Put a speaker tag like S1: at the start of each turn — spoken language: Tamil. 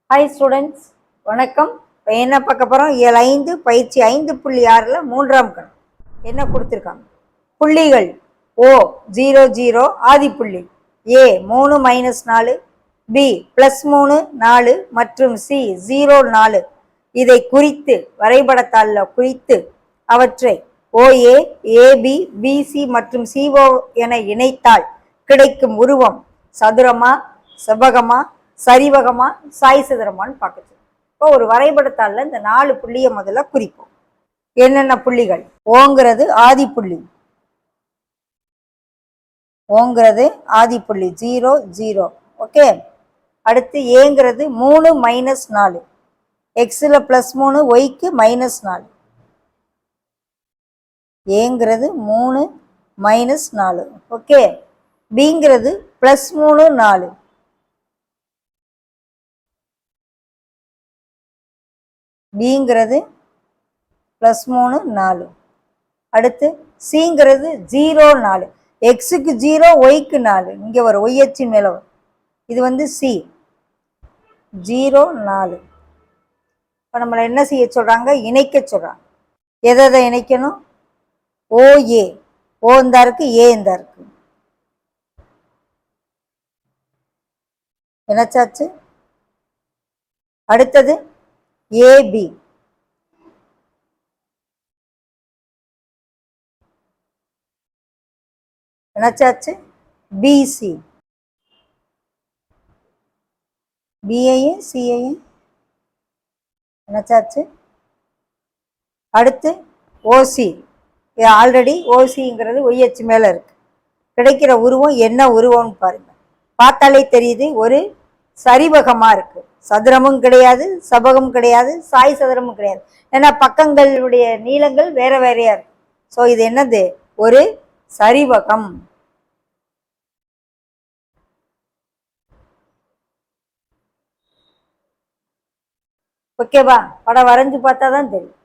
S1: ஹாய் ஸ்டூடெண்ட்ஸ், வணக்கம். இப்போ என்ன பார்க்க போகிறோம்? இயல் 5 பயிற்சி 5.6ல் 3ஆம் கணக்கு என்ன கொடுத்துருக்காங்க? புள்ளிகள் ஓ 0 0 ஆதிப்புள்ளி, ஏ 3 -4, பி +3 4 மற்றும் சி 0 4 இதை குறித்து வரைபடத்தாளில் குறித்து அவற்றை OA, AB, BC மற்றும் CO என இணைத்தால் கிடைக்கும் உருவம் சதுரமா, செவ்வகமா, சரிவகமா, சாய் சதுரமான்னு பார்க்குது. இப்போ ஒரு வரைபடத்தாளில் இந்த 4 புள்ளியை முதல்ல குறிப்போம். என்னென்ன புள்ளிகள்? ஓங்கிறது ஆதிப்புள்ளி, ஓங்கிறது ஆதிப்புள்ளி 0 0. ஓகே. அடுத்து ஏங்கிறது 3 -4, எக்ஸில் +3, ஒய்க்கு -4. ஏங்கிறது 3 -4. ஓகே. பிங்கிறது +3 4, பிங்கிறது +3 4. அடுத்து சிங்கிறது 0 4, எக்ஸுக்கு 0, ஒய்க்கு 4. இங்கே வரும், ஒய் அச்சு மேலே வரும். இது வந்து சி 0 4. இப்போ நம்மளை என்ன செய்ய சொல்கிறாங்க? இணைக்க சொல்கிறாங்க. எதை இணைக்கணும்? OA, ஓ இந்த இருக்கு, ஏ இந்த இருக்கு, இணைச்சாச்சு. அடுத்தது AB, இணைச்சாச்சு. BC, பிஐயும் சிஐயும் இணைச்சாச்சு. அடுத்து OC, ஆல்ரெடி ஓசிங்கிறது ஒய் அச்சு மேலே இருக்கு. கிடைக்கிற உருவம் என்ன உருவம்னு பாருங்க. பார்த்தாலே தெரியுது, ஒரு சரிவகமாக இருக்கு. சதுரமும் கிடையாது, செவ்வகமும் கிடையாது, சாய் சதுரமும் கிடையாது. ஏன்னா பக்கங்களுடைய நீளங்கள் வேற வேறையா இருக்கு. ஸோ இது என்னது? ஒரு சரிவகம். ஓகேவா? படம் வரைஞ்சு பார்த்தா தான் தெரியும்.